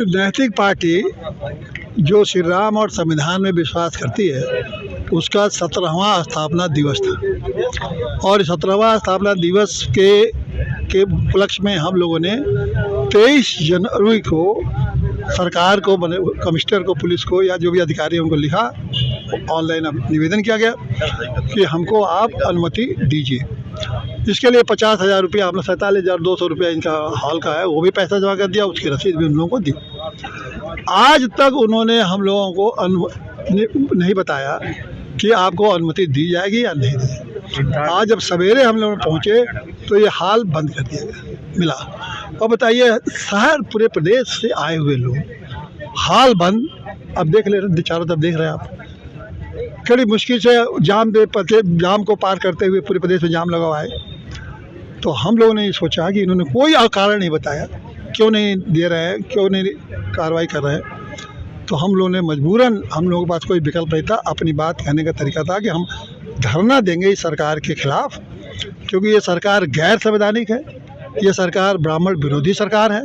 नैतिक पार्टी जो श्री राम और संविधान में विश्वास करती है, उसका 17वां स्थापना दिवस था और 17वां स्थापना दिवस के उपलक्ष्य में हम लोगों ने 23 जनवरी को सरकार को, कमिश्नर को, पुलिस को या जो भी अधिकारी हैं उनको लिखा, ऑनलाइन निवेदन किया गया कि हमको आप अनुमति दीजिए। इसके लिए 50,000 रुपया, हमने 47,200 रुपया इनका हॉल का है, वो भी पैसा जमा कर दिया, उसकी रसीद भी उन लोगों को दी। आज तक उन्होंने हम लोगों को नहीं बताया कि आपको अनुमति दी जाएगी या नहीं दी। आज जब सवेरे हम लोग पहुँचे तो ये हाल बंद कर दिया गया मिला। और बताइए, शहर पूरे प्रदेश से आए हुए लोग, हाल बंद। अब देख ले रहे, चारों तरफ देख रहे हैं आप, बड़ी मुश्किल से जाम को पार करते हुए पूरे प्रदेश में जाम लगा हुआ है। तो हम लोगों ने ये सोचा कि इन्होंने कोई कारण नहीं बताया, क्यों नहीं दे रहे हैं, क्यों नहीं कार्रवाई कर रहे हैं। तो हम लोगों ने मजबूरन, हम लोगों के पास कोई विकल्प नहीं था, अपनी बात कहने का तरीका था कि हम धरना देंगे इस सरकार के खिलाफ, क्योंकि ये सरकार गैर संवैधानिक है, ये सरकार ब्राह्मण विरोधी सरकार है,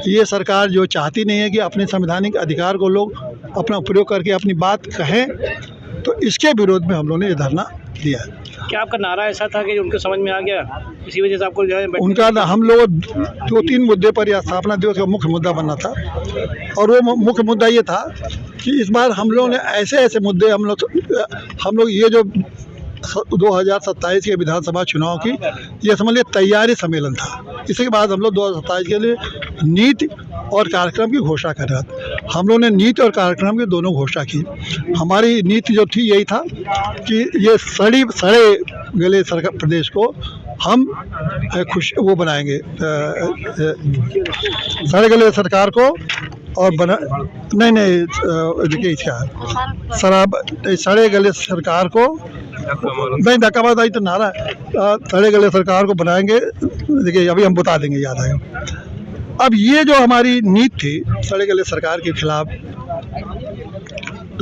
ये सरकार जो चाहती नहीं है कि अपने संवैधानिक अधिकार को लोग अपना प्रयोग करके अपनी बात कहें। तो इसके विरोध में हम लोगों ने ये धरना दिया है। क्या आपका नारा ऐसा था कि उनको समझ में आ गया, इसी वजह से आपको जो है उनका हम लोग 2-3 मुद्दे पर यह स्थापना दिवस का मुख्य मुद्दा बनना था, और वो मुख्य मुद्दा ये था कि इस बार हम लोगों ने ऐसे मुद्दे, हम लोग ये जो 2027 के विधानसभा चुनाव की, ये समझ लिए तैयारी सम्मेलन था। इसके बाद हम लोग 2027 के लिए नीति और कार्यक्रम की घोषणा कर रहे थे। हम लोगों ने नीति और कार्यक्रम की दोनों घोषणा की। हमारी नीति जो थी यही था कि ये सड़े गले सरकार प्रदेश को हम वो बनाएंगे, सड़े गले सरकार को, और नहीं देखिए इसका शराब सड़े गले सरकार को नहीं, धक्काबाजी तो नारा है, सड़े गले सरकार को बनाएंगे। देखिए अभी हम बता देंगे, याद आएगा। अब ये जो हमारी नीति थी सड़े गले सरकार के खिलाफ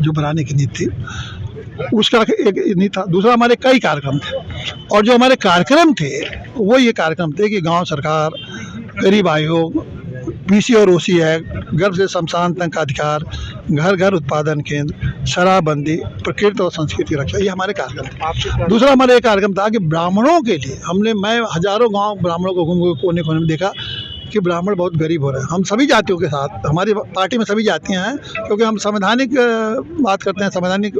जो बनाने की नीति थी, उसका एक नीति था। दूसरा, हमारे कई कार्यक्रम थे, और जो हमारे कार्यक्रम थे वो ये कार्यक्रम थे कि गांव सरकार, गरीब आयोग, पीसी और ओसी एक्ट, गर्भ से शमशान तक का अधिकार, घर घर उत्पादन केंद्र, शराबबंदी, प्रकृति और संस्कृति रक्षा, ये हमारे कार्यक्रम थे। दूसरा हमारा एक कार्यक्रम था कि ब्राह्मणों के लिए मैं हजारों गांव ब्राह्मणों को घूम कोने कोने में देखा कि ब्राह्मण बहुत गरीब हो रहे हैं। हम सभी जातियों के साथ, हमारी पार्टी में सभी जातियां हैं, क्योंकि हम संवैधानिक बात करते हैं, संवैधानिक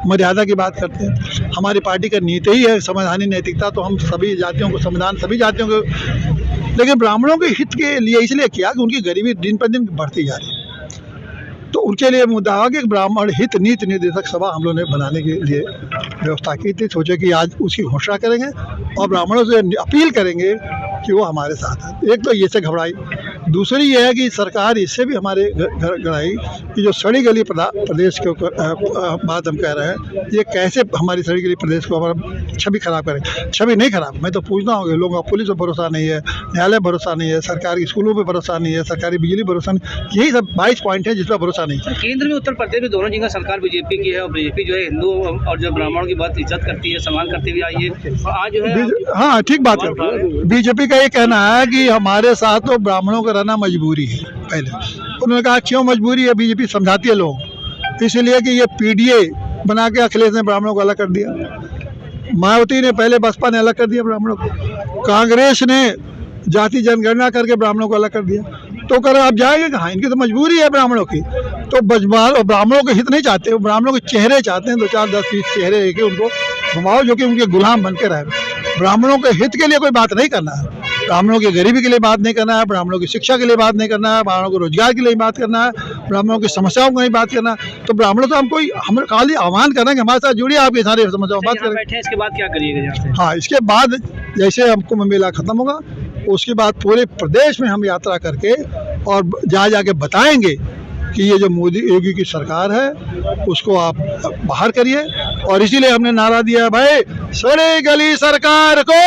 मर्यादा की बात करते हैं। हमारी पार्टी का नीति ही है संवैधानिक नैतिकता, तो हम सभी जातियों को, संविधान सभी जातियों को, लेकिन ब्राह्मणों के हित के लिए इसलिए किया कि उनकी गरीबी दिन पर दिन बढ़ती जा रही है। तो उनके लिए मुद्दा हुआ कि ब्राह्मण हित नीति निर्देशक सभा हम लोगों ने बनाने के लिए व्यवस्था की थी। सोचे कि आज उसकी घोषणा करेंगे और ब्राह्मणों से अपील करेंगे कि वो हमारे साथ है। एक तो ये से घबराई, दूसरी ये है कि सरकार इससे भी हमारे घबराई कि जो सड़ी गली प्रदेश के बात हम कह रहे हैं, ये कैसे हमारी सड़ी गली प्रदेश को हमारा छवि खराब करें। छवि नहीं खराब, मैं तो पूछता हूँ, लोगों का पुलिस पर भरोसा नहीं है, न्यायालय भरोसा नहीं है, सरकारी स्कूलों पर भरोसा नहीं है, सरकारी बिजली भरोसा नहीं, यही सब 22 पॉइंट है जिस पर भरोसा नहीं है। केंद्र में, उत्तर प्रदेश में, दोनों जगह सरकार बीजेपी की है, और बीजेपी जो है हिंदू और जो ब्राह्मणों की बात इज्जत करती है, सम्मान करती हुई आई है, और आज जो है हाँ ठीक बात है। बीजेपी का ये कहना है कि हमारे साथ तो ब्राह्मणों का रहना मजबूरी है। पहले उन्होंने कहा क्यों मजबूरी है, बीजेपी समझाती है लोग, इसलिए कि ये पीडीए बना के अखिलेश ने ब्राह्मणों को अलग कर दिया, मायावती ने पहले, बसपा ने अलग कर दिया ब्राह्मणों को, कांग्रेस ने जाति जनगणना करके ब्राह्मणों को अलग कर दिया। तो कर अब जाएंगे कहाँ, इनकी तो मजबूरी है ब्राह्मणों की। तो ब्राह्मणों के हित नहीं चाहते, वो ब्राह्मणों के चेहरे चाहते हैं, 2, 4, 10, 20 चेहरे लेके उनको घुमाओ, जो कि उनके गुलाम बन के रहे। ब्राह्मणों के हित के लिए कोई बात नहीं करना है, ब्राह्मणों की गरीबी के लिए बात नहीं करना है, ब्राह्मणों की शिक्षा के लिए बात नहीं करना है, ब्राह्मणों को रोजगार के लिए बात करना है, ब्राह्मणों की समस्याओं को नहीं बात करना। तो ब्राह्मणों तो हम खाली आह्वान कर रहे हैं कि हमारे साथ जुड़िए, आपके सारे समस्याओं बात करें। इसके बाद क्या करिएगा? हाँ, इसके बाद जैसे हमको मेला खत्म होगा, उसके बाद पूरे प्रदेश में हम यात्रा करके और जाके बताएंगे कि ये जो मोदी योगी की सरकार है उसको आप बाहर करिए। और इसीलिए हमने नारा दिया है, भाई सड़े गली सरकार को।